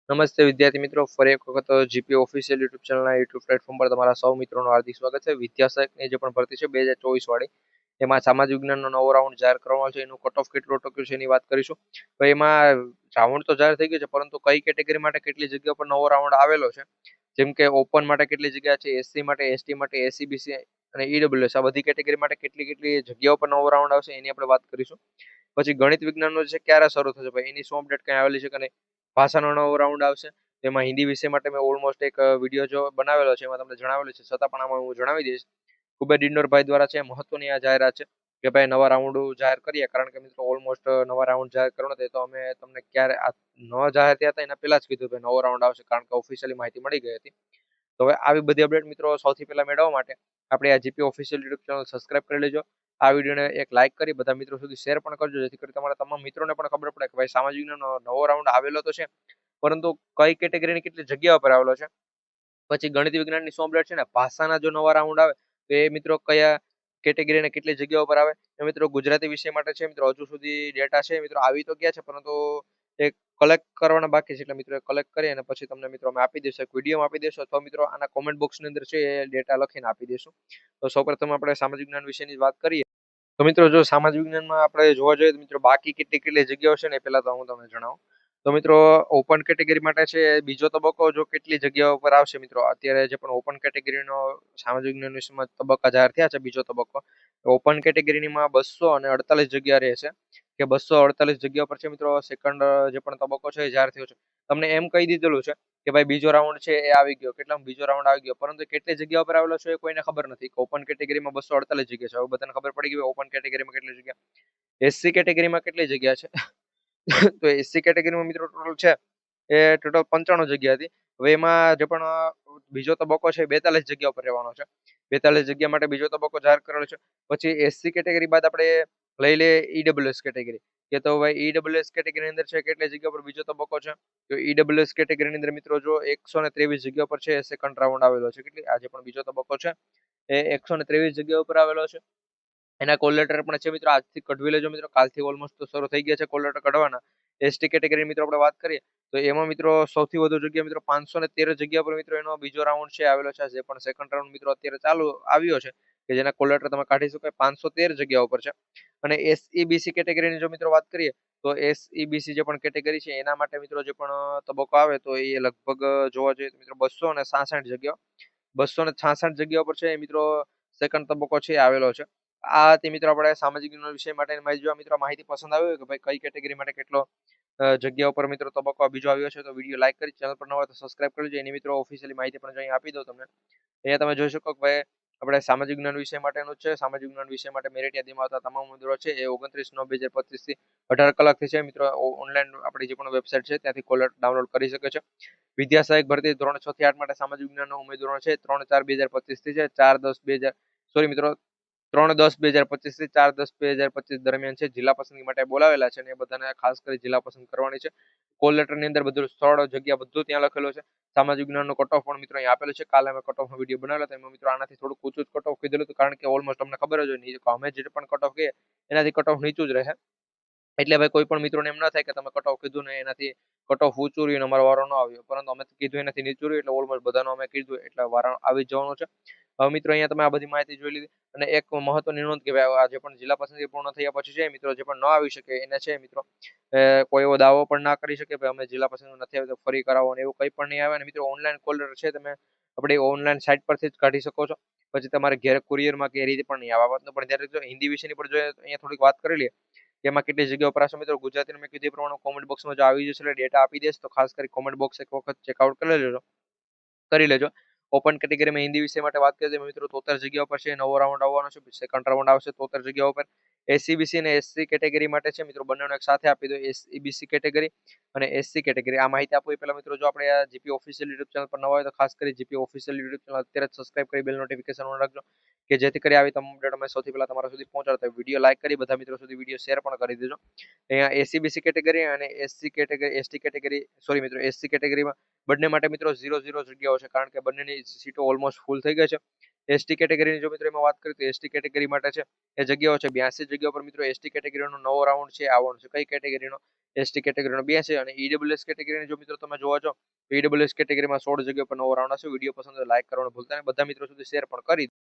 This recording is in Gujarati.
નમસ્તે વિદ્યાર્થી મિત્રો, ફરી એક વખત જીપી ઓફિશિયલ યુટ્યુબ ચેનલના યુટ્યુબ પ્લેટફોર્મ પર તમારા સૌ મિત્રોનું હાર્દિક સ્વાગત છે. વિદ્યાસહાયકની જે પણ ભરતી છે 2024 વાળી, એમાં સામાજિક વિજ્ઞાનનો નવો રાઉન્ડ જાહેર કરવામાં છે. એનું કટ ઓફ કેટલું અટક્યું છે એની વાત કરીશું. તો એમાં રાઉન્ડ તો જાહેર થઈ ગયો છે, પરંતુ કઈ કેટેગરી માટે કેટલી જગ્યા પર નવો રાઉન્ડ આવેલો છે, જેમ કે ઓપન માટે કેટલી જગ્યા છે, એસસી માટે, એસટી માટે, એસસીબીસી અને ઈડબ્લ્યુએસ, આ બધી કેટેગરી માટે કેટલી કેટલી જગ્યાઓ પર નવો રાઉન્ડ આવશે એની આપણે વાત કરીશું. પછી ગણિત વિજ્ઞાનનો છે ક્યારે શરૂ થશે ભાઈ, એની શું અપડેટ કઈ આવેલી છે કે નહીં. ભાષાનો નવો રાઉન્ડ આવશે. તેમાં હિન્દી વિષય માટે મેં ઓલમોસ્ટ એક વિડીયો જો બનાવેલો છે, એમાં તમને જણાવેલું છે, છતાં પણ આમાં હું જણાવી દઈશ. કુબેર ડિંડોરભાઈ દ્વારા છે મહત્વની આ જાહેરાત છે કે ભાઈ નવા રાઉન્ડ જાહેર કરીએ, કારણ કે મિત્રો ઓલમોસ્ટ નવા રાઉન્ડ જાહેર કરવાનો હતો, તો અમે તમને ક્યારે આ ન જાહેર થયા હતા એના પહેલા જ કીધું ભાઈ નવો રાઉન્ડ આવશે, કારણ કે ઓફિશિયલી માહિતી મળી ગઈ હતી. તો હવે આવી બધી અપડેટ મિત્રો સૌથી પહેલા મેળવવા માટે આપણે આ GP official YouTube channel subscribe કરી લેજો. આ વિડીયોને એક લાઇક કરી બધા મિત્રો સુધી શેર પણ કરજો, જેથી કરી તમારા તમામ મિત્રોને પણ ખબર પડે કે ભાઈ સામાજિક વિજ્ઞાનનો નવો રાઉન્ડ આવેલો તો છે, પરંતુ કઈ કેટેગરીની કેટલી જગ્યાઓ પર આવેલો છે. પછી ગણિત વિજ્ઞાનની શું અપડેટ છે ને, ભાષાના જો નવા રાઉન્ડ આવે તો એ મિત્રો કયા કેટેગરીને કેટલી જગ્યાઓ પર આવે. એ મિત્રો ગુજરાતી વિષય માટે છે મિત્રો, હજુ સુધી ડેટા છે મિત્રો આવી તો ગયા છે, પરંતુ એ કલેક્ટ કરવાના બાકી છે. એટલે મિત્રો કલેક્ટ કરી અને પછી તમને મિત્રો અમે આપી દઈશું, એક વિડીયોમાં આપી દઈશું, અથવા મિત્રો આના કોમેન્ટ બોક્સની અંદર છે એ ડેટા લખીને આપી દઈશું. તો સૌપ્રથમ આપણે સામાજિક વિજ્ઞાન વિશેની વાત કરીએ. તો મિત્રો જો સામાજિક વિજ્ઞાનમાં આપણે જોવા જોઈએ તો મિત્રો બાકી કેટલી કેટલી જગ્યાઓ છે ને, એ પહેલા તો હું તમને જણાવું. તો મિત્રો ઓપન કેટેગરી માટે છે બીજો તબક્કો, જો કેટલી જગ્યાઓ પર આવશે મિત્રો, અત્યારે જે પણ ઓપન કેટેગરીનો સામાજિક વિજ્ઞાન વિષયમાં તબક્કા જાહેર થયા છે, બીજો તબક્કો ઓપન કેટેગરીમાં 248 જગ્યા રહેશે, કે 248 જગ્યા પર છે મિત્રો. સેકન્ડ જે પણ તબક્કો છે એ જાહેર થયો છે. તમને એમ કહી દીધેલું છે કે ભાઈ બીજો રાઉન્ડ છે એ આવી ગયો, કેટલામાં બીજો રાઉન્ડ આવી ગયો, પરંતુ કેટલી જગ્યા પર આવેલો છે એ કોઈને ખબર નથી. ઓપન કેટેગરીમાં 248 જગ્યા છે, હવે બધાને ખબર પડી ગઈ ઓપન કેટેગરીમાં કેટલી જગ્યા. એસસી કેટેગરીમાં કેટલી જગ્યા છે તો એસસી કેટેગરીમાં મિત્રો ટોટલ છે એ ટોટલ 95 જગ્યા હતી. હવે એમાં જે પણ બીજો તબક્કો છે 42 જગ્યા પર રહેવાનો છે. 42 જગ્યા માટે બીજો તબક્કો જાહેર કરેલો છે. પછી એસસી કેટેગરી બાદ આપણે લઈ લે ઈડબ્લ્યુએસ કેટેગરી, કે તો ભાઈ ઈડબ્લ્યુએસ કેટેગરીની અંદર છે કેટલી જગ્યા પર બીજો તબક્કો છે. તો ઈડબ્લ્યુએસ કેટેગરીની અંદર મિત્રો જો 123 જગ્યા પર છે સેકન્ડ રાઉન્ડ આવેલો છે. કેટલી આજે પણ બીજો તબક્કો છે એ 123 જગ્યા ઉપર આવેલો છે. એના કોલ લેટર પણ છે મિત્રો, આજથી કઢવી લેજો મિત્રો, કાલથી ઓલમોસ્ટ તો શરૂ થઈ ગયા છે કોલ લેટર કઢવાના. એસટી કેટેગરી મિત્રો આપણે વાત કરીએ તો એમાં મિત્રો સૌથી વધુ જગ્યા મિત્રો 513 જગ્યા પર મિત્રો એનો બીજો રાઉન્ડ છે આવેલો છે. જે પણ સેકન્ડ રાઉન્ડ મિત્રો અત્યારે ચાલુ આવ્યો છે, કે જેના કોલ લેટર તમે કાઢી શકો, 513 જગ્યા ઉપર છે. અને એસઈબીસી કેટેગરીની જો મિત્રો વાત કરીએ તો એસઈબીસી જે પણ કેટેગરી છે એના માટે મિત્રો જે પણ તબક્કો આવે તો એ લગભગ જોવા જોઈએ તો મિત્રો 266 જગ્યાઓ, 266 જગ્યા પર છે મિત્રો સેકન્ડ તબક્કો છે આવેલો છે. આ હતી મિત્રો આપણે સામાજિક વિજ્ઞાન વિષય માટેની માહિતી. જો મિત્રો માહિતી પસંદ આવી હોય કે ભાઈ કઈ કેટેગરી માટે કેટલો જગ્યા ઉપર મિત્રો તબક્કો બીજો આવ્યો છે, તો વિડીયો લાઈક કરી, ચેનલ પર ન હોય તો સબસ્ક્રાઇબ કરી લેજો. એની મિત્રો ઓફિશિયલી માહિતી પણ અહીં આપી દઉં તમને. અહીંયા તમે જોઈ શકો કે ભાઈ આપણે સામાજિક વિજ્ઞાન વિષય માટેનું છે. સામાજિક વિજ્ઞાન વિષય માટે મેરિટ યાદીમાં આવતા તમામ ઉમેદવારો છે એ 29/9/2025 થી 18 કલાકથી છે મિત્રો ઓનલાઈન આપણી જે પણ વેબસાઇટ છે ત્યાંથી કોલર ડાઉનલોડ કરી શકે છે. વિદ્યા સહાયક ભરતી ધોરણ 6 થી 8 માટે સામાજિક વિજ્ઞાનના ઉમેદવારો છે 3/4/2025 થી છે 4/10/2000 સોરી મિત્રો 3/10/2025 થી 4/10/2025 દરમિયાન છે. જિલ્લા પસંદગી માટે બોલાવેલા છે અને એ બધાને ખાસ કરી જિલ્લા પસંદ કરવાની છે. કોલ લેટર ની અંદર બધું સ્થળ જગ્યા બધું ત્યાં લખેલું છે. સામાજિક વિજ્ઞાનનો કટ ઓફ પણ મિત્રો અહીં આપેલું છે. કાલે અમે કટ ઓફ નો વિડીયો બનાવેલો હતો, એમાં મિત્રો આનાથી થોડુંક ઊંચું જ કટ ઓફ કીધેલું હતું, કારણ કે ઓલમોસ્ટ અમને ખબર જ હોય અમે જે પણ કટ ઓફ કહીએ એનાથી કટ ઓફ નીચું જ રહે. એટલે ભાઈ કોઈ પણ મિત્રોને એમ ના થાય કે તમે કટ ઓફ કીધું ને એનાથી કટ ઓફ ઊંચું રહ્યું અમારો વારો ન આવ્યો, પરંતુ અમે કીધું એનાથી નીચું રહ્યું, એટલે ઓલમોસ્ટ બધાનો અમે કીધું એટલે વારો આવી જવાનો છે. હવે મિત્રો અહીંયા તમે આ બધી માહિતી જોઈ લીધી. અને એક મહત્વની નોંધ કે ભાઈ આ જે પણ જિલ્લા પસંદગી પૂર્ણ થયા પછી છે મિત્રો જે પણ ન આવી શકે એને છે મિત્રો કોઈ એવો દાવો પણ ના કરી શકે ભાઈ અમે જિલ્લા પસંદગી નથી આવી તો ફરી કરાવો, ને એવું કંઈ પણ નહીં આવે. ને મિત્રો ઓનલાઈન કોલ લેટર છે તમે આપણે ઓનલાઈન સાઇટ પરથી જ કાઢી શકો છો. પછી તમારે ઘેર કુરિયરમાં કે એ રીતે પણ નહીં આવે. આ બાબતનું પણ ધ્યાન રાખજો. હિન્દી વિષયની પણ જોઈએ તો અહીંયા થોડીક વાત કરી લઈએ કે એમાં કેટલી જગ્યાઓ પર આવશે મિત્રો. ગુજરાતીનું મેં કીધું એ પ્રમાણે કોમેન્ટ બોક્સમાં જો આવી જશે એટલે ડેટા આપી દઈશ, તો ખાસ કરી કોમેન્ટ બોક્સ એક વખત ચેકઆઉટ કરી લેજો. ઓપન કેટેગરીમાં હિન્દી વિષય માટે વાત કરીએ તો મિત્રો 73 જગ્યાઓ પર છે નવો રાઉન્ડ આવવાનો છે. સેકન્ડ રાઉન્ડ આવશે 73 જગ્યાઓ પર. એસસીબીસી અને એસસી કેટેગરી માટે છે મિત્રો બંનેનો એક સાથે આપી દો, એસસીબીસી કેટેગરી અને એસસી કેટેગરી. આ માહિતી આપો એ પહેલા મિત્રો જો આપણે આ જીપી ઓફિશિયલ યુટ્યુબ ચેનલ પર નવા હોય તો ખાસ કરી જીપી ઓફિશિયલ યુટ્યુબ ચેનલ અત્યારે જ સબસ્ક્રાઇબ કરી બેલ નોટિફિકેશન ઓન રાખજો, કે જેથી કરી આવી તમામ અપડેટ અમે સૌથી પહેલા તમારા સુધી પહોંચાડતા. વિડીયો લાઈક કરી બધા મિત્રો સુધી વિડીયો શેર પણ કરી દેજો. અહીંયા એસસીબીસી કેટેગરી અને SC category ST category sorry મિત્રો એસસી કેટેગરીમાં બંને માટે મિત્રો 0-0 જગ્યાઓ છે, કારણ કે બંનેની સીટો ઓલમોસ્ટ ફૂલ થઈ ગઈ છે. એસટી કેટેગરીની જો મિત્રો એમાં વાત કરીએ તો એસટી કેટેગરી માટે છે એ જગ્યાઓ છે 82 જગ્યાઓ પર મિત્રો. એસટી કેટેગરીનો નવો રાઉન્ડ છે આવવાનો છે. કઈ કેટેગરીનો? એસટી કેટેગરીનો 2 છે અને ઈડબ્લ્યુએસ કેટેગરીની જો મિત્રો તમે જોવા છો તો ઈડબ્લ્યુએસ કેટેગરીમાં 16 જગ્યા પર નવો રાઉન્ડ હશે. વિડીયો પસંદ હોય લાઈક કરવાનું ભૂલતા નહીં. બધા મિત્રો સુધી શેર પણ કરી